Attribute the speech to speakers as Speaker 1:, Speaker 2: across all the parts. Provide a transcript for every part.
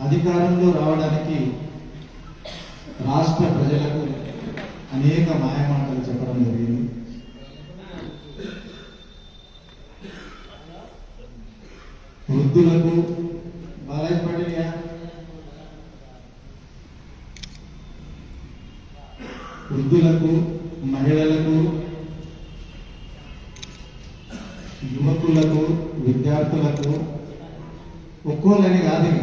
Speaker 1: అధికారంలో రావడానికి రాష్ట్ర ప్రజలకు అనేక మాయమాటలు చెప్పడం జరిగింది. వృద్ధులకు బాలయ్య పటేల్ వృద్ధులకు, మహిళలకు, యువకులకు, విద్యార్థులకు ఒక్కోలని కాదు,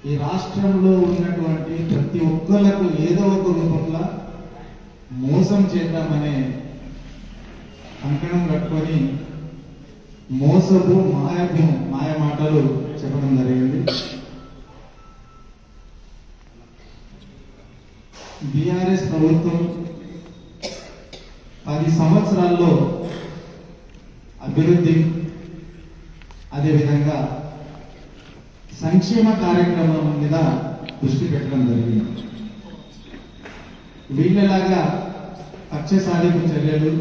Speaker 1: ఈ రాష్ట్రంలో ఉన్నటువంటి ప్రతి ఒక్కళ్ళకు ఏదో ఒక రూపంలో మోసం చేద్దామనే కంకణం కట్టుకొని మోసపు మాయ మాటలు చెప్పడం జరిగింది. బీఆర్ఎస్ ప్రభుత్వం 10 సంవత్సరాల్లో అభివృద్ధి, అదేవిధంగా సంక్షేమ కార్యక్రమం మీద దృష్టి పెట్టడం జరిగింది. వీళ్ళలాగా కక్ష సాధింపు చర్యలు,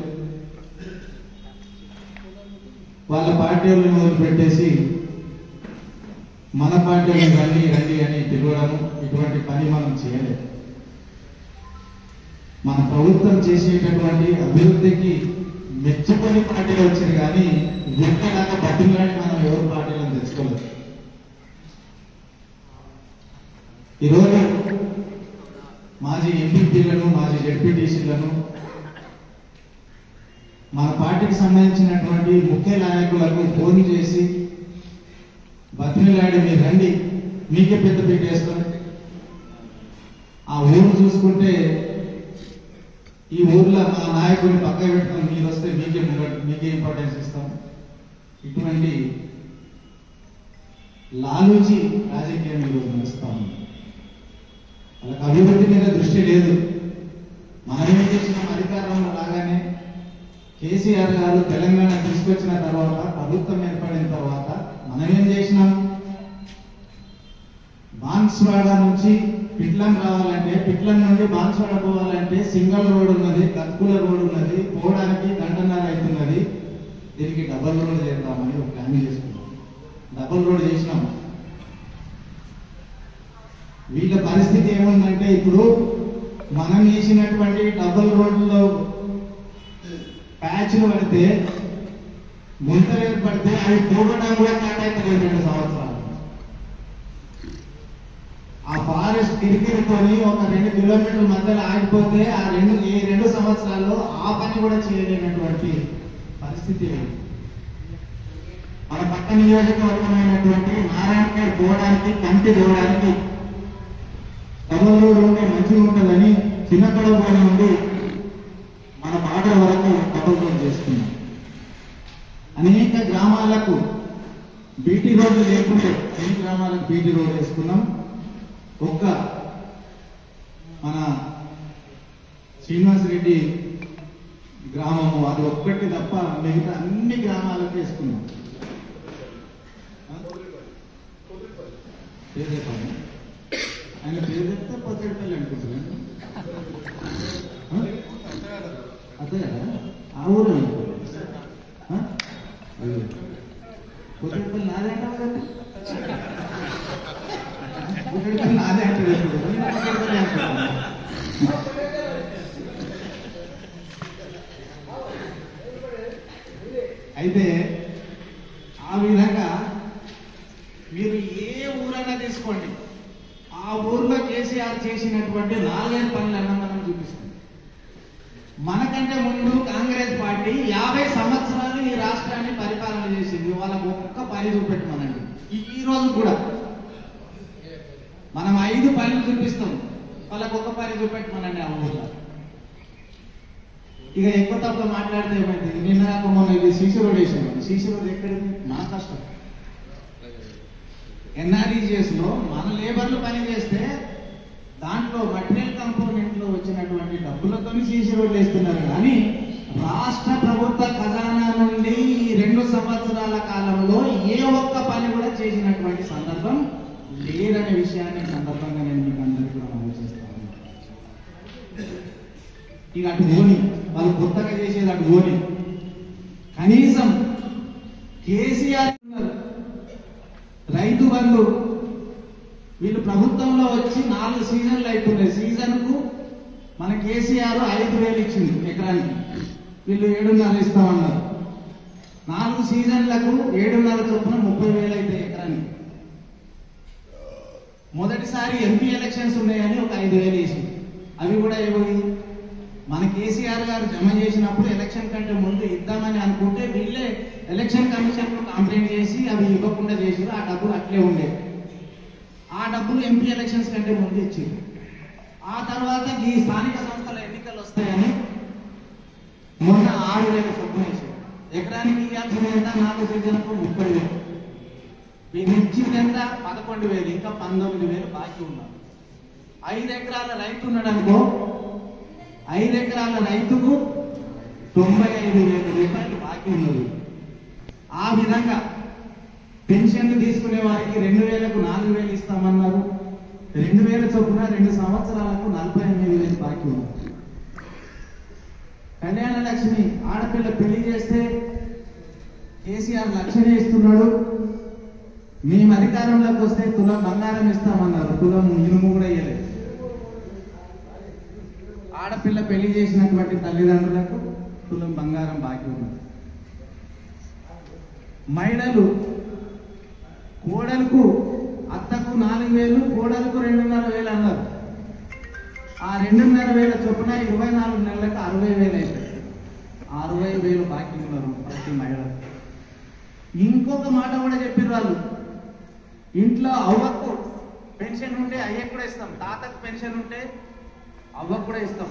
Speaker 1: వాళ్ళ పార్టీలను వదిలిపెట్టేసి మన పార్టీని రండి రండి అని పిలవడము, ఇటువంటి పని మనం చేయలేదు. మన ప్రభుత్వం చేసేటటువంటి అభివృద్ధికి మెచ్చుకొని పార్టీలు వచ్చారు, కానీ వీళ్ళలాగా బతులాడి మనం ఎవరు పార్టీలను తెచ్చుకోలేదు. ఈరోజు మాజీ ఎంపీపీలను, మాజీ జెడ్పీటీసీలను, మన పార్టీకి సంబంధించినటువంటి ముఖ్య నాయకులకు ఫోన్ చేసి బతిలాడి మీరు రండి, మీకే పెద్ద పెట్టేస్తాం, ఆ ఊరు చూసుకుంటే ఈ ఊర్లో మా నాయకుడిని పక్క పెడతాం, మీరు వస్తే మీకే ఇంపార్టెన్స్ ఇస్తాం, ఇటువంటి లాలూచి రాజకీయం ఈరోజు నడుస్తా ఉంది. వాళ్ళకి అభివృద్ధి మీద దృష్టి లేదు. మనమేం చేసినాం, అధికారంలో రాగానే కేసీఆర్ గారు తెలంగాణ తీసుకొచ్చిన తర్వాత, ప్రభుత్వం ఏర్పడిన తర్వాత మనమేం చేసినాం, బాన్స్వాడ నుంచి పిట్లం రావాలంటే, పిట్లం నుండి బాన్స్వాడ పోవాలంటే సింగిల్ రోడ్ ఉన్నది, కత్కుల రోడ్ ఉన్నది, పోవడానికి గంటన్నర అవుతున్నది. దీనికి డబల్ రోడ్ చేద్దామని ఒక ప్లాన్ చేసుకున్నాం, డబల్ రోడ్ చేసినాం. వీళ్ళ పరిస్థితి ఏముందంటే, ఇప్పుడు మనం చేసినటువంటి డబల్ రోడ్లో ప్యాచ్లు పడితే, ముంతలు ఏర్పడితే అవి పోగడానికి కూడా కేటాయించలేదు 2 సంవత్సరాలు. ఆ ఫారెస్ట్ కిరికిరితోని ఒక 2 కిలోమీటర్ల మధ్యలో ఆగిపోతే ఆ 2 సంవత్సరాల్లో ఆ పని కూడా చేయలేనటువంటి పరిస్థితి. మన పక్క నియోజకవర్గమైనటువంటి నారాయణపేట పోవడానికి, కంటి పోవడానికి డబల్ రోడ్ ఉంటే మంచిగా ఉంటుందని చిన్నకడప నుండి మన బార్డర్ వరకు డబల్ రోడ్ చేసుకున్నాం. అనేక గ్రామాలకు బీటీ రోడ్లు లేకుంటే ఎన్ని గ్రామాలకు బీటీ రోడ్ వేసుకున్నాం. ఒక్క మన శ్రీనివాస్ రెడ్డి గ్రామము అది ఒక్కటి తప్ప మిగతా అన్ని గ్రామాలకు వేసుకున్నాం. ఆయన పేరు చెప్తే పొద్దుపల్లి అనుకుంటున్నాను, అదే కదా ఆ ఊరు పొద్దుపల్లి నాదే అంటారు కదా, నాదే అంటారు. అయితే ఆ విధంగా మీరు ఏ ఊరైనా తీసుకోండి, ఆ ఊర్లో కేసీఆర్ చేసినటువంటి 4-5 పనులన్నా మనం చూపిస్తాం. మనకంటే ముందు కాంగ్రెస్ పార్టీ 50 సంవత్సరాలు ఈ రాష్ట్రాన్ని పరిపాలన చేసింది. వాళ్ళకు ఒక్క పని చూపెట్టమనండి. ఈ రోజు కూడా మనం 5 పనులు చూపిస్తాం, వాళ్ళకు ఒక్క పని చూపెట్టమనండి ఆ ఊర్లో. ఇక ఎక్కువ తక్కువ మాట్లాడితే ఏమైంది, నిన్న మొన్న ఇది సీసీ రోడ్ వేసాను. సీసీ రోడ్ ఎక్కడిది, నా కష్టం. ఎన్ఆర్ఈజిఎస్ లో మన లేబర్లు పని చేస్తే దాంట్లో మటీరియల్ కంపోనెంట్ లో వచ్చినటువంటి డబ్బులతో సీసీ రోడ్లు వేస్తున్నారు. కానీ రాష్ట్ర ప్రభుత్వ ఖజానా నుండి ఈ 2 సంవత్సరాల కాలంలో ఏ ఒక్క పని కూడా చేసినటువంటి సందర్భం లేదనే విషయాన్ని సందర్భంగా నేను మీకు అందరికీ కూడా మనం చేస్తాను. ఇక అటు ఓని వాళ్ళు కొత్తగా చేసేది అటు ఓని. కనీసం కేసీఆర్ రైతు బంధు వీళ్ళు ప్రభుత్వంలో వచ్చి 4 సీజన్లు అవుతున్నాయి. సీజన్కు మన కేసీఆర్ 5,000 ఇచ్చింది ఎకరానికి, వీళ్ళు 7,500 ఇస్తామన్నారు. 4 సీజన్లకు 7,500 చొప్పున 30,000 అయితే ఎకరానికి. మొదటిసారి ఎంపీ ఎలక్షన్స్ ఉన్నాయని ఒక 5,000 వేసి, అవి కూడా ఏమోయి మన కేసీఆర్ గారు జమ చేసినప్పుడు ఎలక్షన్ కంటే ముందు ఇద్దామని అనుకుంటే వీళ్ళే ఎలక్షన్ కమిషన్ కంప్లైంట్ చేసి అవి ఇవ్వకుండా చేసారు. ఆ డబ్బులు అట్లే ఉండే, ఆ డబ్బులు ఎంపీ ఎలక్షన్స్ కంటే ముందు ఇచ్చారు. ఆ తర్వాత ఈ స్థానిక సంస్థల ఎన్నికలు వస్తాయని మొన్న 6,000 చొప్పున వేసారు. ఎకరానికి ఇవ్వాల్సిన ఎంత 4 సీజన్కు 30,000, వీళ్ళు ఇచ్చింది ఎంత 11,000, ఇంకా 19,000 బాకీ ఉన్నారు. 5 ఎకరాల రైతు ఉన్నాడు అనుకో, 5 ఎకరాల రైతుకు 95,000 రూపాయలు బాకీ ఉన్నది. ఆ విధంగా పెన్షన్లు తీసుకునే వారికి 2,000కు 4,000 ఇస్తామన్నారు. 2,000 చొప్పున 2 సంవత్సరాలకు 48,000 బాకీ ఉన్నారు. కళ్యాణ లక్ష్మి ఆడపిల్ల పెళ్లి చేస్తే కేసీఆర్ 1,00,000 ఇస్తున్నాడు. మేము అధికారంలోకి వస్తే తులం బంగారం ఇస్తామన్నారు, తులం ఇనుము కూడా ఇవ్వలేదు. ఆడపిల్ల పెళ్లి చేసినటువంటి తల్లిదండ్రులకు తులం బంగారం బాకీ ఉన్నారు. మహిళలు కోడలకు అత్తకు 4,000, కోడలకు 2,500 అన్నారు. ఆ 2,500 చొప్పున 24 నెలలకు 60,000 అవుతాయి. 60,000 బాకీ ఉన్నారు ప్రతి మహిళ. ఇంకొక మాట కూడా చెప్పారు వాళ్ళు, ఇంట్లో అవ్వకు పెన్షన్ ఉంటే అయ్యకు కూడా ఇస్తాం, తాతకు పెన్షన్ ఉంటే అవ్వకు కూడా ఇస్తాం,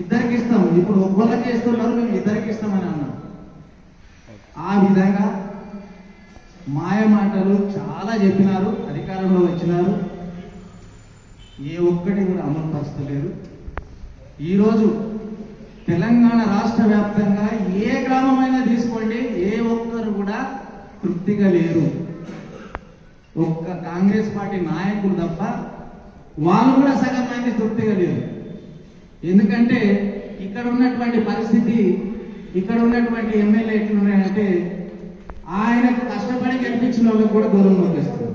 Speaker 1: ఇద్దరికి ఇస్తాం. ఇప్పుడు ఒక్కళ్ళకే ఇస్తున్నారు, మేము ఇద్దరికి ఇస్తామని అన్నాం. ఆ విధంగా మాయ మాటలు చాలా చెప్పినారు, అధికారంలో వచ్చినారు, ఏ ఒక్కటి కూడా అమలు పరచలేరు. ఈరోజు తెలంగాణ రాష్ట్ర వ్యాప్తంగా ఏ గ్రామమైనా తీసుకోండి, ఏ ఒక్కరు కూడా తృప్తిగా లేరు. ఒక్క కాంగ్రెస్ పార్టీ నాయకులు తప్ప వాళ్ళు కూడా సగం మంది తృప్తిగా లేరు. ఎందుకంటే ఇక్కడ ఉన్నటువంటి పరిస్థితి, ఇక్కడ ఉన్నటువంటి ఎమ్మెల్యే ఎట్లున్నాయంటే ఆయనకు కష్టపడి గెలిపించిన వాళ్ళకు కూడా దూరం వచ్చేస్తారు.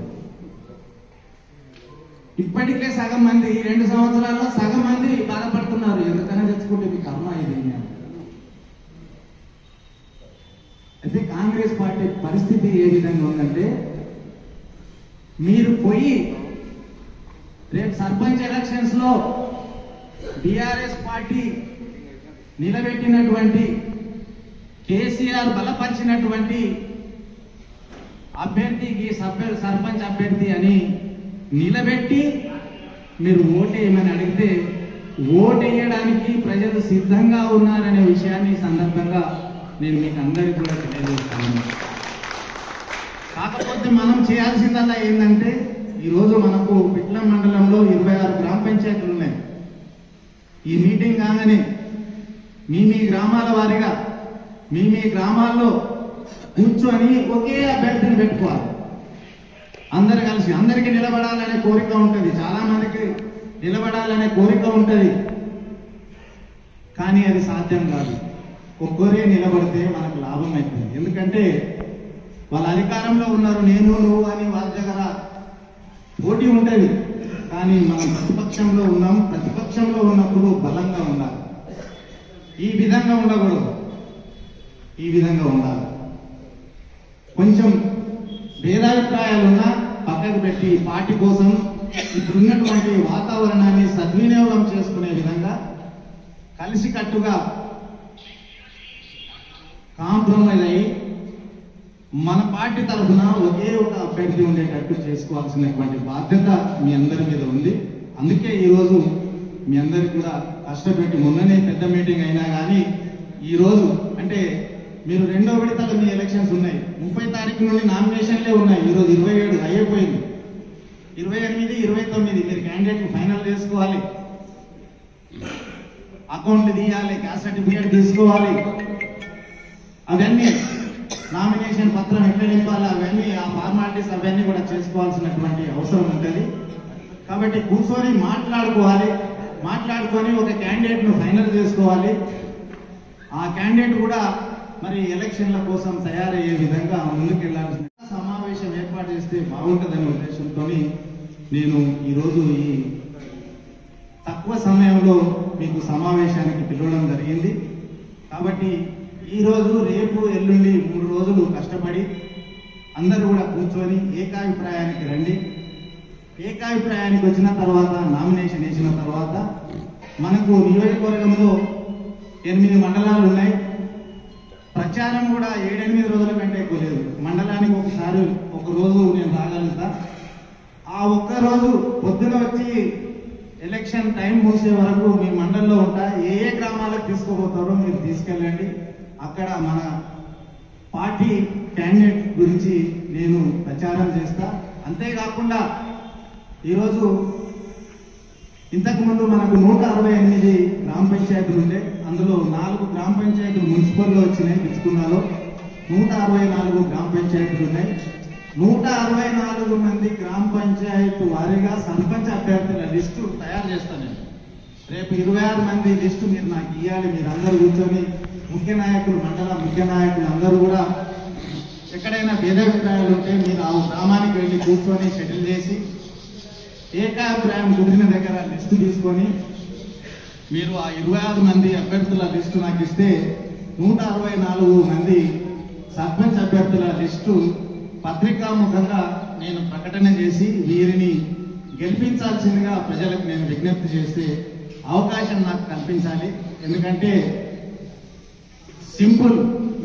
Speaker 1: ఇప్పటికే సగం మంది, ఈ 2 సంవత్సరాల్లో సగం మంది బాధపడుతున్నారు. ఎందుకని తెచ్చుకుంటే మీ కర్మ ఇది. అయితే కాంగ్రెస్ పార్టీ పరిస్థితి ఏ విధంగా ఉందంటే, మీరు పోయి రేపు సర్పంచ్ ఎలక్షన్స్ లో బీఆర్ఎస్ పార్టీ నిలబెట్టినటువంటి కేసీఆర్ బలపరిచినటువంటి అభ్యర్థికి సర్పంచ్ అభ్యర్థి అని నిలబెట్టి మీరు ఓటేయమని అడిగితే ఓటేయడానికి ప్రజలు సిద్ధంగా ఉన్నారనే విషయాన్ని ఈ సందర్భంగా నేను మీకు అందరికీ కూడా తెలియజేస్తాను. కాకపోతే మనం చేయాల్సిందల్లా ఏంటంటే, ఈరోజు మనకు పిట్లం మండలంలో 26 గ్రామ పంచాయతీలు ఉన్నాయి. ఈ మీటింగ్ కాగానే మీ గ్రామాల వారీగా మీ గ్రామాల్లో కూర్చొని ఒకే అభ్యర్థిని పెట్టుకోవాలి. అందరు కలిసి, అందరికీ నిలబడాలనే కోరిక ఉంటుంది, చాలా మందికి నిలబడాలనే కోరిక ఉంటుంది, కానీ అది సాధ్యం కాదు. ఒక్కరే నిలబడితే మనకు లాభం అవుతుంది. ఎందుకంటే వాళ్ళ అధికారంలో ఉన్నారు, నేను నువ్వు అని వాళ్ళ దగ్గర పోటీ ఉంటుంది. కానీ మనం ప్రతిపక్షంలో ఉన్నాం, ప్రతిపక్షంలో ఉన్నప్పుడు బలంగా ఉండాలి. ఈ విధంగా ఉండకూడదు, ఈ విధంగా ఉండాలి. కొంచెం భేదాభిప్రాయాలున్నా పక్కకు పెట్టి పార్టీ కోసం ఇప్పుడున్నటువంటి వాతావరణాన్ని సద్వినియోగం చేసుకునే విధంగా కలిసికట్టుగా కాంప్రమైజ్ అయ్యి మన పార్టీ తరఫున ఒకే ఒక అభ్యర్థి ఉండేటట్టు చేసుకోవాల్సినటువంటి బాధ్యత మీ అందరి మీద ఉంది. అందుకే ఈరోజు మీ అందరికి కూడా కష్టపెట్టి, మొన్ననే పెద్ద మీటింగ్ అయినా కానీ ఈరోజు అంటే మీరు 2వ విడతలో మీ ఎలక్షన్స్ ఉన్నాయి. 30 తారీఖు నుండి నామినేషన్లే ఉన్నాయి. ఈరోజు 27 అయిపోయింది. 28, 29 మీరు క్యాండిడేట్ ఫైనల్ చేసుకోవాలి, అకౌంట్ తీయాలి, క్యాస్ట్ సర్టిఫికేట్ తీసుకోవాలి, అవన్నీ నామినేషన్ పత్రం ఎక్కడ నింపాలి, అవన్నీ ఆ ఫార్మాలిటీస్ అవన్నీ కూడా చేసుకోవాల్సినటువంటి అవసరం ఉంటుంది. కాబట్టి కూర్చొని మాట్లాడుకోవాలి, మాట్లాడుకొని ఒక క్యాండిడేట్ ను ఫైనల్ చేసుకోవాలి. ఆ క్యాండిడేట్ కూడా మరి ఎలక్షన్ల కోసం తయారయ్యే విధంగా ముందుకెళ్లాల్సిన సమావేశం ఏర్పాటు చేస్తే బాగుంటుందనే ఉద్దేశంతో నేను ఈరోజు ఈ తక్కువ సమయంలో మీకు సమావేశానికి పిలవడం జరిగింది. కాబట్టి ఈరోజు రేపు ఎల్లుండి 3 రోజులు కష్టపడి అందరూ కూడా కూర్చొని ఏకాభిప్రాయానికి రండి. ఏకాభిప్రాయానికి వచ్చిన తర్వాత నామినేషన్ వేసిన తర్వాత మనకు నియోజకవర్గంలో 8 మండలాలు ఉన్నాయి. ప్రచారం కూడా 7-8 రోజుల కంటే ఎక్కువ లేదు. మండలానికి ఒక రోజు నేను రాగలుగుతా. ఆ ఒక్కరోజు పొద్దున వచ్చి ఎలక్షన్ టైం మూసే వరకు మీ మండలంలో ఉంటా. ఏ గ్రామాలకు తీసుకుపోతారో మీరు తీసుకెళ్ళండి. అక్కడ మన పార్టీ క్యాండిడేట్ గురించి నేను ప్రచారం చేస్తా. అంతేకాకుండా ఈరోజు ఇంతకుముందు మనకు 168 గ్రామ పంచాయతీలు ఉండే. అందులో 4 గ్రామ పంచాయతీలు మున్సిపల్లో వచ్చినాయి. పిచ్చుకున్నాలో 164 గ్రామ పంచాయతీలు ఉన్నాయి. 164 మంది గ్రామ పంచాయతీ వారీగా సర్పంచ్ అభ్యర్థుల లిస్టు తయారు చేస్తాను నేను. రేపు 26 మంది లిస్టు మీరు నాకు ఇవ్వాలి. మీరు అందరూ కూర్చొని ముఖ్య నాయకులు, మండల ముఖ్య నాయకులు అందరూ కూడా ఎక్కడైనా భేదాభిప్రాయాలు ఉంటే మీరు ఆ గ్రామానికి వెళ్ళి కూర్చొని షెటిల్ చేసి ఏకాభిప్రాయం కుదిరిన దగ్గర లిస్టు తీసుకొని మీరు ఆ 26 మంది అభ్యర్థుల లిస్టు నాకు ఇస్తే 164 మంది సర్పంచ్ అభ్యర్థుల లిస్టు పత్రికాముఖంగా నేను ప్రకటన చేసి వీరిని గెలిపించాల్సిందిగా ప్రజలకు నేను విజ్ఞప్తి చేస్తే అవకాశం నాకు కల్పించాలి. ఎందుకంటే సింపుల్,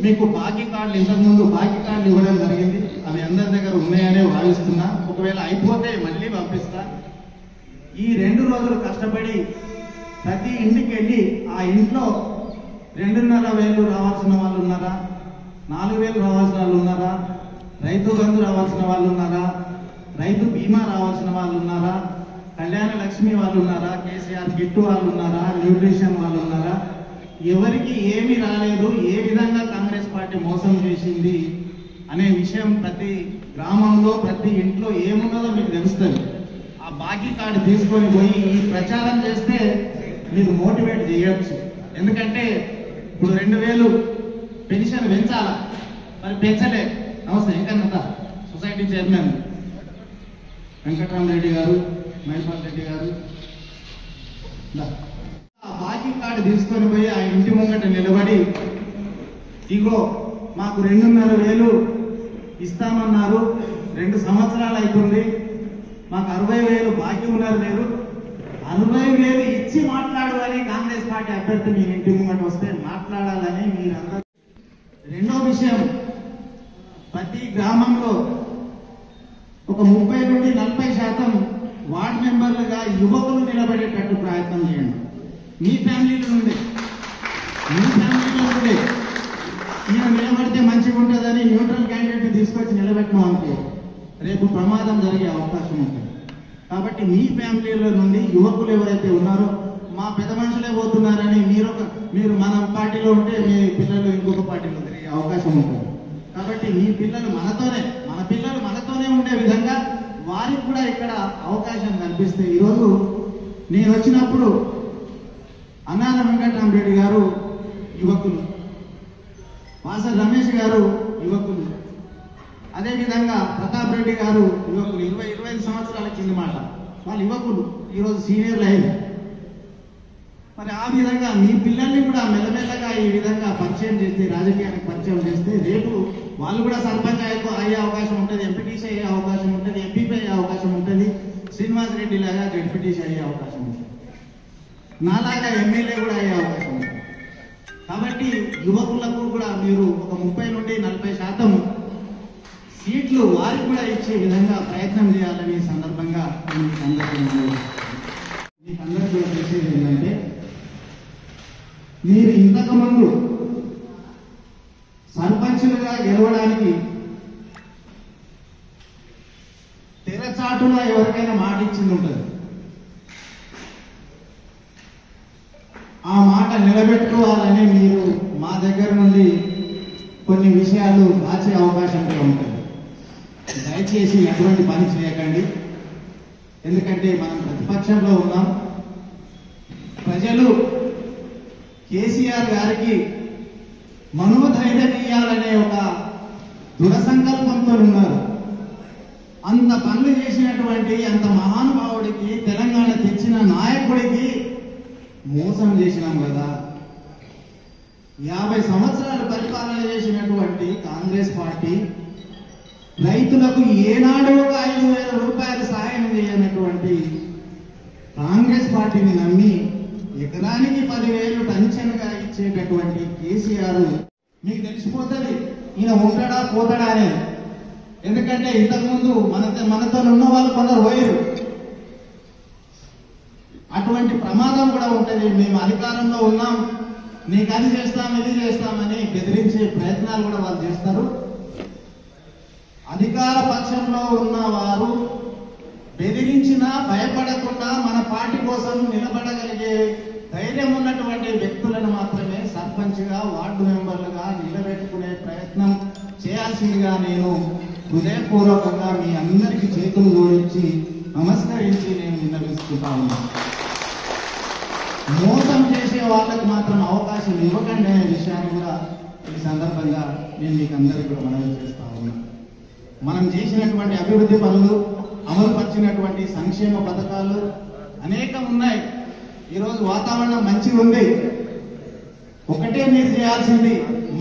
Speaker 1: మీకు బాకీ కార్డులు ఇంతకుముందు బాకీ కార్డులు ఇవ్వడం జరిగింది. అవి అందరి దగ్గర ఉన్నాయనే భావిస్తున్నా. ఒకవేళ అయిపోతే మళ్ళీ పంపిస్తా. ఈ 2 రోజులు కష్టపడి ప్రతి ఇంటికి వెళ్ళి ఆ ఇంట్లో 2,500 రావాల్సిన వాళ్ళు ఉన్నారా, 4,000 రావాల్సిన వాళ్ళు ఉన్నారా, రైతు బంధు రావాల్సిన వాళ్ళు ఉన్నారా, రైతు బీమా రావాల్సిన వాళ్ళు ఉన్నారా, కళ్యాణ లక్ష్మి వాళ్ళు ఉన్నారా, కేసీఆర్ కిట్టు వాళ్ళు ఉన్నారా, న్యూట్రిషన్ వాళ్ళు ఉన్నారా, ఎవరికి ఏమీ రాలేదు, ఏ విధంగా కాంగ్రెస్ పార్టీ మోసం చేసింది అనే విషయం ప్రతి గ్రామంలో ప్రతి ఇంట్లో ఏమున్నదో మీకు తెలుస్తుంది. ఆ బాకీ కార్డు తీసుకొని పోయి ఈ ప్రచారం చేస్తే మీరు మోటివేట్ చేయొచ్చు. ఎందుకంటే ఇప్పుడు 2,000 పెన్షన్ పెంచాలా, మరి పెంచలే. నమస్తే వెంకన్న సొసైటీ చైర్మన్ వెంకటరామరెడ్డి గారు, మైపాల్ రెడ్డి గారు, ఆ బాకీ కార్డు తీసుకొని పోయి ఆ ఇంటి ముంగట నిలబడి ఇగో మాకు 2,500 ఇస్తామన్నారు, 2 సంవత్సరాలు అవుతుంది, మాకు 60,000 బాకీ ఉన్నారు, మీరు 60,000 ఇచ్చి మాట్లాడు అని కాంగ్రెస్ పార్టీ అభ్యర్థి మీ ఇంటి ముంగట వస్తే మాట్లాడాలని మీరందరూ. రెండో విషయం, ప్రతి గ్రామంలో ఒక 30 నుండి 40% వార్డు మెంబర్లుగా యువకులు నిలబడేటట్టు ప్రయత్నం చేయండి. మీ ఫ్యామిలీలో నుండి ఈయన నిలబడితే మంచిగా ఉంటుందని న్యూట్రల్ క్యాండిడేట్ తీసుకొచ్చి నిలబెట్టినాం అనుకో, రేపు ప్రమాదం జరిగే అవకాశం ఉంటుంది. కాబట్టి మీ ఫ్యామిలీలో నుండి యువకులు ఎవరైతే ఉన్నారో, మా పెద్ద మనుషులే పోతున్నారని మీరు మన పార్టీలో ఉంటే మీ పిల్లలు ఇంకొక పార్టీలో తిరిగే అవకాశం ఉంటుంది. కాబట్టి మీ పిల్లలు మన పిల్లలు మనతోనే ఉండే విధంగా వారికి కూడా ఇక్కడ అవకాశం కల్పిస్తే, ఈరోజు నేను వచ్చినప్పుడు అన్నాన వెంకటరామరెడ్డి గారు యువకులు, వాసర్ రమేష్ గారు యువకులు, అదేవిధంగా ప్రతాప్ రెడ్డి గారు యువకులు, 20-25 సంవత్సరాల కింద మాట వాళ్ళు యువకులు, ఈరోజు సీనియర్లు అయ్యారు. మరి ఆ విధంగా మీ పిల్లల్ని కూడా మెల్లమెల్లగా ఈ విధంగా పరిచయం చేస్తే, రాజకీయానికి పరిచయం చేస్తే రేపు వాళ్ళు కూడా సర్పంచ్ అయ్యే అవకాశం ఉంటుంది, ఎంపీటీసీ అయ్యే అవకాశం ఉంటుంది, ఎంపీపీ అయ్యే అవకాశం ఉంటుంది, శ్రీనివాస్ రెడ్డి లాగా జడ్పీటీసీ అయ్యే అవకాశం ఉంటుంది, నాలాగా ఎమ్మెల్యే కూడా అయ్యే అవకాశం ఉంటుంది. కాబట్టి యువకులకు కూడా మీరు ఒక 30 నుండి 40% సీట్లు వారికి కూడా ఇచ్చే విధంగా ప్రయత్నం చేయాలని సందర్భంగా మీకు అందరికీ కూడా చేసేది ఏంటంటే, మీరు ఇంతకుముందు సర్పంచులుగా గెలవడానికి తెరచాటున ఎవరికైనా మాట ఇచ్చింది ఉంటుంది. ఆ మాట నిలబెట్టుకోవాలని మీరు మా దగ్గర నుండి కొన్ని విషయాలు దాచే అవకాశం కూడా ఉంటుంది. దయచేసి ఎటువంటి పని చేయకండి. ఎందుకంటే మనం ప్రతిపక్షంలో ఉన్నాం. ప్రజలు కేసీఆర్ గారికి మనోధైర్యం ఇవ్వాలనే ఒక దృఢ సంకల్పంతో ఉన్నారు. అంత పనులు చేసినటువంటి అంత మహానుభావుడికి, తెలంగాణ తెచ్చిన నాయకుడికి మోసం చేసినాం కదా. 50 సంవత్సరాలు పరిపాలన చేసినటువంటి కాంగ్రెస్ పార్టీ రైతులకు ఏనాడు ఒక 5,000 రూపాయలు సహాయం చేయనటువంటి కాంగ్రెస్ పార్టీని నమ్మి ఎకరానికి 10,000 టెన్షన్గా ఇచ్చేటటువంటి కేసీఆర్ మీకు తెలిసిపోతుంది ఈయన ఉంటాడా పోతాడా అనేది. ఎందుకంటే ఇంతకుముందు మనతో ఉన్న వాళ్ళు కొందరు పోయారు. అటువంటి ప్రమాదం కూడా ఉంటుంది. మేము అధికారంలో ఉన్నాం, నీకు అది చేస్తాం ఇది చేస్తామని బెదిరించే ప్రయత్నాలు కూడా వాళ్ళు చేస్తారు. అధికార పక్షంలో ఉన్న వారు బెదిరించినా భయపడకుండా మన పార్టీ కోసం నిలబడగలిగే ధైర్యం ఉన్నటువంటి వ్యక్తులను మాత్రమే సర్పంచ్గా, వార్డు మెంబర్లుగా నిలబెట్టుకునే ప్రయత్నం చేయాల్సిందిగా నేను హృదయపూర్వకంగా మీ అందరికీ చేతులు జోడించి నమస్కరించి నేను విన్నవిస్తున్నా ఉన్నాను. మోసం చేసే వాళ్ళకి మాత్రం అవకాశం ఇవ్వకండి అనే విషయాన్ని కూడా ఈ సందర్భంగా నేను మీకు అందరికీ కూడా మనవి చేస్తా ఉన్నాను. మనం చేసినటువంటి అభివృద్ధి పనులు, అమలు పరిచినటువంటి సంక్షేమ పథకాలు అనేకం ఉన్నాయి. ఈరోజు వాతావరణం మంచిగా ఉంది. ఒకటే మీరు చేయాల్సింది,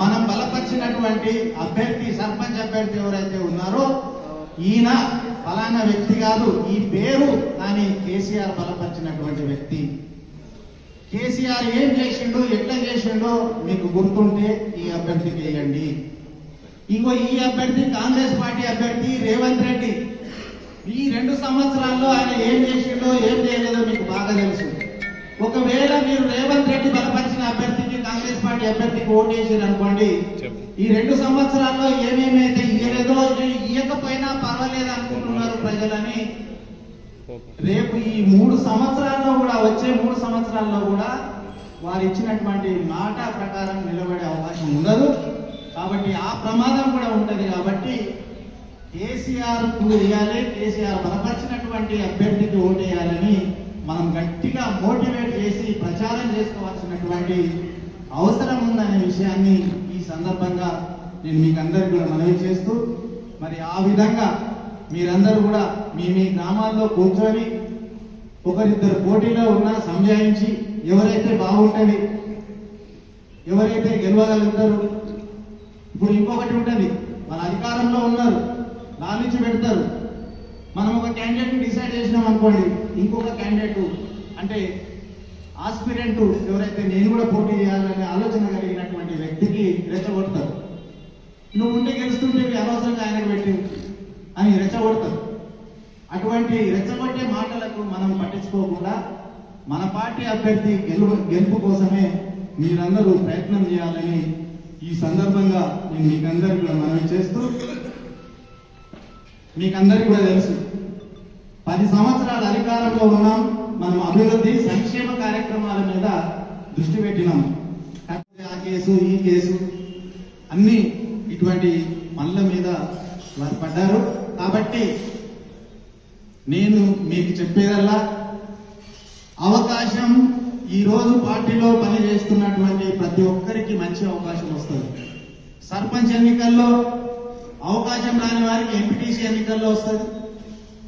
Speaker 1: మనం బలపరిచినటువంటి అభ్యర్థి, సర్పంచ్ అభ్యర్థి ఎవరైతే ఉన్నారో ఈయన ఫలానా వ్యక్తి కాదు, ఈ పేరు కానీ కేసీఆర్ బలపరిచినటువంటి వ్యక్తి. కేసీఆర్ ఏం చేసిండో, ఎట్లా చేసిండో మీకు గుర్తుంటే ఈ అభ్యర్థికి వేయండి. ఇంకో ఈ అభ్యర్థి కాంగ్రెస్ పార్టీ అభ్యర్థి రేవంత్ రెడ్డి. ఈ 2 సంవత్సరాల్లో ఆయన ఏం చేసిండో ఏం చేయలేదో మీకు బాగా తెలుసు. ఒకవేళ మీరు రేవంత్ రెడ్డి బలపరిచిన అభ్యర్థికి, కాంగ్రెస్ పార్టీ అభ్యర్థికి ఓటు వేసారు అనుకోండి, ఈ 2 సంవత్సరాల్లో ఏమేమైతే ఇయ్యలేదో, ఇయ్యకపోయినా పర్వాలేదు అనుకుంటున్నారు ప్రజలని, రేపు ఈ 3 సంవత్సరాల్లో కూడా, వచ్చే 3 సంవత్సరాల్లో కూడా వారు ఇచ్చినటువంటి మాట ప్రకారం నిలబడే అవకాశం ఉండదు. కాబట్టి ఆ ప్రమాదం కూడా ఉంటది. కాబట్టి కేసీఆర్ వేయాలి, కేసీఆర్ బలపరిచినటువంటి అభ్యర్థికి ఓటేయాలని మనం గట్టిగా మోటివేట్ చేసి ప్రచారం చేసుకోవాల్సినటువంటి అవసరం ఉందనే విషయాన్ని ఈ సందర్భంగా నేను మీకు అందరికీ కూడా మనవి చేస్తూ, మరి ఆ విధంగా మీరందరూ కూడా మీ గ్రామాల్లో కూర్చొని ఒకరిద్దరు పోటీలో ఉన్నా సంజాయించి ఎవరైతే బాగుంటుంది, ఎవరైతే గెలవగలుగుతారు. ఇప్పుడు ఇంకొకటి ఉంటుంది, మన అధికారంలో ఉన్నారు, లాలించి పెడతారు. మనం ఒక క్యాండిడేట్ డిసైడ్ చేసినాం అనుకోండి, ఇంకొక క్యాండిడేట్ అంటే ఆస్పిరెంట్ ఎవరైతే నేను కూడా పోటీ చేయాలనే ఆలోచన కలిగినటువంటి వ్యక్తికి రెచ్చగొడతారు. నువ్వు ఉంటే గెలుస్తుంటే అనవసరంగా ఆయనకు పెట్టి అని రెచ్చగొడతారు. అటువంటి రెచ్చగొట్టే మాటలకు మనం పట్టించుకోకుండా మన పార్టీ అభ్యర్థి గెలుపు కోసమే మీరందరూ ప్రయత్నం చేయాలని ఈ సందర్భంగా నేను మీకందరికీ కూడా మనవి చేస్తూ, మీకందరికీ కూడా తెలుసు 10 సంవత్సరాల అధికారంలో ఉన్నాం. మనం అభివృద్ధి, సంక్షేమ కార్యక్రమాల మీద దృష్టి పెట్టినాం. ఆ కేసు, ఈ కేసు అన్ని ఇటువంటి పనుల మీద వారు పడ్డారు. కాబట్టి నేను మీకు చెప్పేదల్లా, అవకాశం ఈ రోజు పార్టీలో పనిచేస్తున్నటువంటి ప్రతి ఒక్కరికి మంచి అవకాశం వస్తుంది. సర్పంచ్ ఎన్నికల్లో అవకాశం రాని వారికి ఎంపీటీసీ ఎన్నికల్లో వస్తుంది,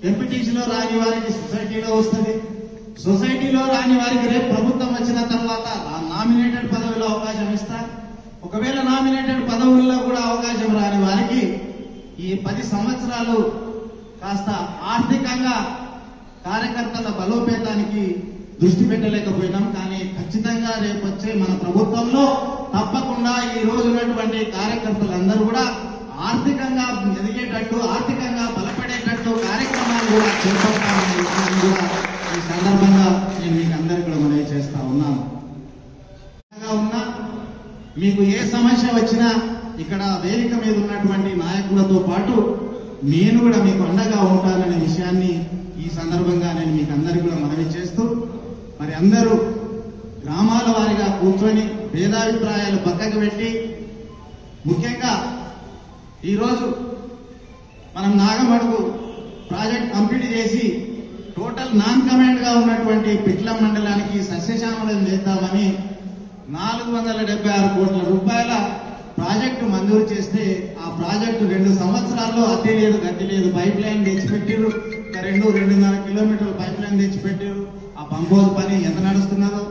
Speaker 1: ఎంపీటీసీలో రాని వారికి సొసైటీలో వస్తుంది, సొసైటీలో రాని వారికి రేపు ప్రభుత్వం వచ్చిన తర్వాత నామినేటెడ్ పదవిలో అవకాశం ఇస్తారు. ఒకవేళ నామినేటెడ్ పదవుల్లో కూడా అవకాశం రాని వారికి ఈ 10 సంవత్సరాలు కాస్త ఆర్థికంగా కార్యకర్తల బలోపేతానికి దృష్టి పెట్టలేకపోయినాం. కానీ ఖచ్చితంగా రేపు వచ్చే మన ప్రభుత్వంలో తప్పకుండా ఈ రోజు ఉన్నటువంటి కార్యకర్తలందరూ కూడా ఆర్థికంగా ఎదిగేటట్టు, ఆర్థికంగా బలపడేటట్టు కార్యక్రమాలు కూడా చేపడతామనే విషయాన్ని కూడా ఈ సందర్భంగా నేను మీకు అందరికీ కూడా మనవి చేస్తా ఉన్నాను. మీకు ఏ సమస్య వచ్చినా ఇక్కడ వేదిక మీద ఉన్నటువంటి నాయకులతో పాటు నేను కూడా మీకు అండగా ఉంటాననే విషయాన్ని ఈ సందర్భంగా నేను మీకు అందరికీ కూడా మనవి చేస్తూ, మరి అందరూ గ్రామాల వారిగా కూర్చొని భేదాభిప్రాయాలు పక్కకు పెట్టి, ముఖ్యంగా ఈరోజు మనం నాగమడుగు ప్రాజెక్ట్ కంప్లీట్ చేసి టోటల్ నాన్ కమాండ్ గా ఉన్నటువంటి పిట్లం మండలానికి సస్యశ్యామలం చేద్దామని 476 కోట్ల రూపాయల ప్రాజెక్టు మంజూరు చేస్తే ఆ ప్రాజెక్టు 2 సంవత్సరాల్లో అతి లేదు గతి లేదు, పైప్ లైన్ తెచ్చిపెట్టారు, 2-2.5 కిలోమీటర్ల పైప్ లైన్ తెచ్చిపెట్టారు. ఆ పంప్ హౌస్ పని ఎంత నడుస్తున్నదో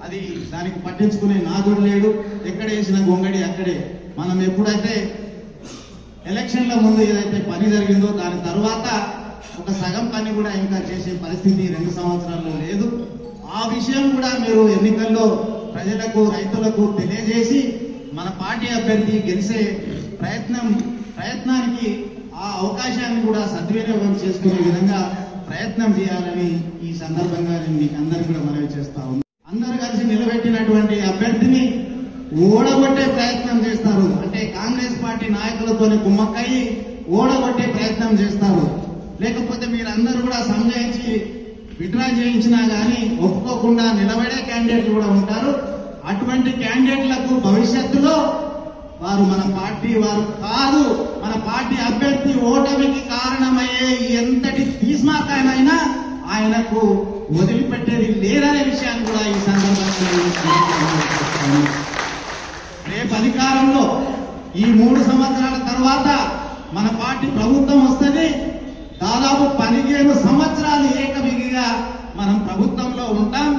Speaker 1: అది దానికి పట్టించుకునే నాదుడు లేడు, ఎక్కడ వేసిన గొంగడి అక్కడే. మనం ఎప్పుడైతే ఎలక్షన్ల ముందు ఏదైతే పని జరిగిందో దాని తర్వాత ఒక సగం పని కూడా ఇంకా చేసే పరిస్థితి 2 సంవత్సరాల్లో లేదు. ఆ విషయం కూడా మీరు ఎన్నికల్లో ప్రజలకు రైతులకు తెలియజేసి మన పార్టీ అభ్యర్థి గెలిచే ప్రయత్నానికి ఆ అవకాశాన్ని కూడా సద్వినియోగం చేసుకునే విధంగా ప్రయత్నం చేయాలని ఈ సందర్భంగా నేను మీకు అందరికీ కూడా మనవి చేస్తా ఉన్నాను. అందరూ కలిసి నిలబెట్టినటువంటి అభ్యర్థిని ఓడగొట్టే ప్రయత్నం చేస్తారు. అంటే కాంగ్రెస్ పార్టీ నాయకులతోనే కుమ్మక్కయి ఓడగొట్టే ప్రయత్నం చేస్తారు. లేకపోతే మీరందరూ కూడా సంజయించి విత్డ్రా చేయించినా గానీ ఒప్పుకోకుండా నిలబడే క్యాండిడేట్లు కూడా ఉంటారు. అటువంటి క్యాండిడేట్లకు భవిష్యత్తులో వారు మన పార్టీ వారు కాదు, మన పార్టీ అభ్యర్థి ఓటమికి కారణమయ్యే ఎంతటి తీస్మార్కాయనైనా ఆయనకు వదిలిపెట్టేది లేదనే విషయాన్ని కూడా ఈ సందర్భంగా రేపు అధికారంలో ఈ 3 సంవత్సరాల తర్వాత మన పార్టీ ప్రభుత్వం వస్తుంది. దాదాపు 15 సంవత్సరాలు ఏకబిగిగా మనం ప్రభుత్వంలో ఉంటాం.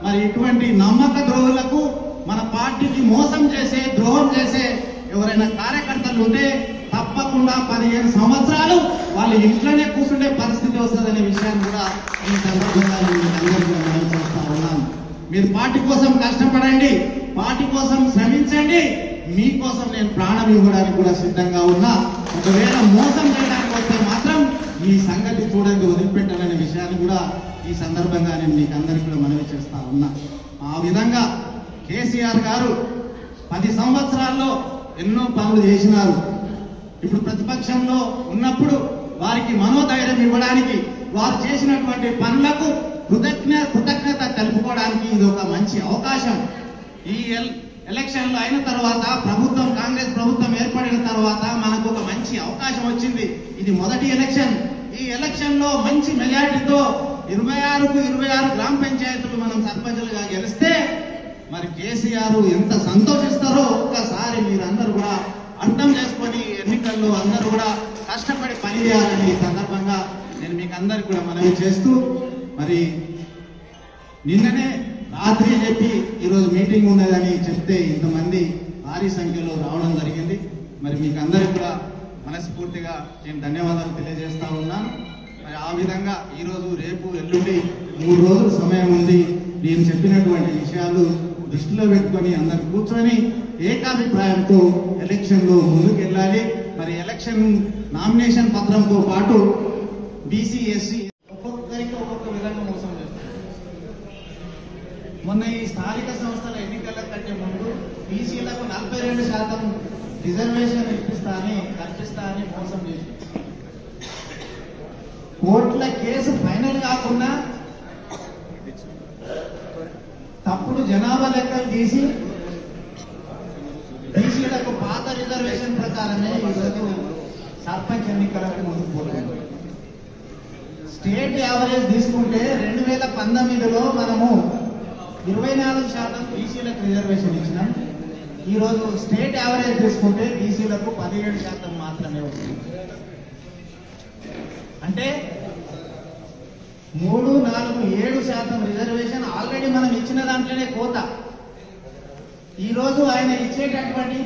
Speaker 1: మరి ఇటువంటి నమ్మక ద్రోహులకు మన పార్టీకి మోసం చేసే ద్రోహం చేసే ఎవరైనా కార్యకర్తలు ఉంటే తప్పకుండా 15 సంవత్సరాలు వాళ్ళ ఇంట్లోనే కూర్చుండే పరిస్థితి వస్తుందనే విషయాన్ని కూడా ఈ సందర్భంగా మనం చేస్తా ఉన్నాం. మీరు పార్టీ కోసం కష్టపడండి, పార్టీ కోసం శ్రమించండి, మీకోసం నేను ప్రాణం ఇవ్వడానికి కూడా సిద్ధంగా ఉన్నా. ఒకవేళ మోసం చేయడానికి వస్తే మాత్రం ఈ సంగతి చూడండి, వదిలిపెట్టాలనే విషయాన్ని కూడా ఈ సందర్భంగా నేను మీకు అందరికీ కూడా మనవి చేస్తా ఉన్నా. ఆ విధంగా కేసీఆర్ గారు 10 సంవత్సరాల్లో ఎన్నో పనులు చేసినారు. ఇప్పుడు ప్రతిపక్షంలో ఉన్నప్పుడు వారికి మనోధైర్యం ఇవ్వడానికి, వారు చేసినటువంటి పనులకు కృతజ్ఞత తెలుపుకోవడానికి ఇది ఒక మంచి అవకాశం. ఈ ఎలక్షన్లు అయిన తర్వాత ప్రభుత్వం కాంగ్రెస్ ప్రభుత్వం ఏర్పడిన తర్వాత మనకు ఒక మంచి అవకాశం వచ్చింది. ఇది మొదటి ఎలక్షన్. ఈ ఎలక్షన్ లో మంచి మెజారిటీతో 26కు 26 గ్రామ పంచాయతీలు మనం సర్పంచులుగా గెలిస్తే మరి కేసీఆర్ ఎంత సంతోషిస్తారో ఒక్కసారి మీరందరూ కూడా అర్థం చేసుకొని ఎన్నికల్లో అందరూ కూడా కష్టపడి పనిచేయాలని ఈ సందర్భంగా నేను మీకు అందరికి కూడా మనవి చేస్తూ, మరి నిన్ననే రాత్రి చెప్పి ఈరోజు మీటింగ్ ఉన్నదని చెప్తే ఇంతమంది భారీ సంఖ్యలో రావడం జరిగింది. మరి మీకు అందరికి కూడా మనస్ఫూర్తిగా నేను ధన్యవాదాలు తెలియజేస్తా ఉన్నాను. మరి ఆ విధంగా ఈరోజు రేపు ఎల్లుండి 3 రోజులు సమయం ఉంది. నేను చెప్పినటువంటి విషయాలు దృష్టిలో పెట్టుకొని అందరు కూర్చొని ఏకాభిప్రాయంతో ఎలక్షన్ లో ముందుకెళ్ళాలి. మరి ఎలక్షన్ నామినేషన్ పత్రంతో పాటు బీసీ ఎస్సీ ఒక్కొక్కరికి ఒక్కొక్క విధంగా మోసం చేస్తారు. మొన్న ఈ స్థానిక సంస్థల ఎన్నికల కంటే ముందు బీసీలకు 42% రిజర్వేషన్ కల్పిస్తా అని మోసం చేసి కోర్టుల కేసు ఫైనల్ కాకుండా తప్పుడు జనాభా లెక్కలు తీసి బీసీలకు పాత రిజర్వేషన్ ప్రకారమే ఈరోజు సర్పంచ్ ఎన్నికలకు ముందుకు పోతుంది. స్టేట్ యావరేజ్ తీసుకుంటే 2019లో మనము 24% బీసీలకు రిజర్వేషన్ ఇచ్చినాం. ఈరోజు స్టేట్ యావరేజ్ తీసుకుంటే బీసీలకు 17% మాత్రమే వస్తుంది. అంటే 3, 4, 7% రిజర్వేషన్ ఆల్రెడీ మనం ఇచ్చిన దాంట్లోనే కోత. ఈరోజు ఆయన ఇచ్చేటటువంటి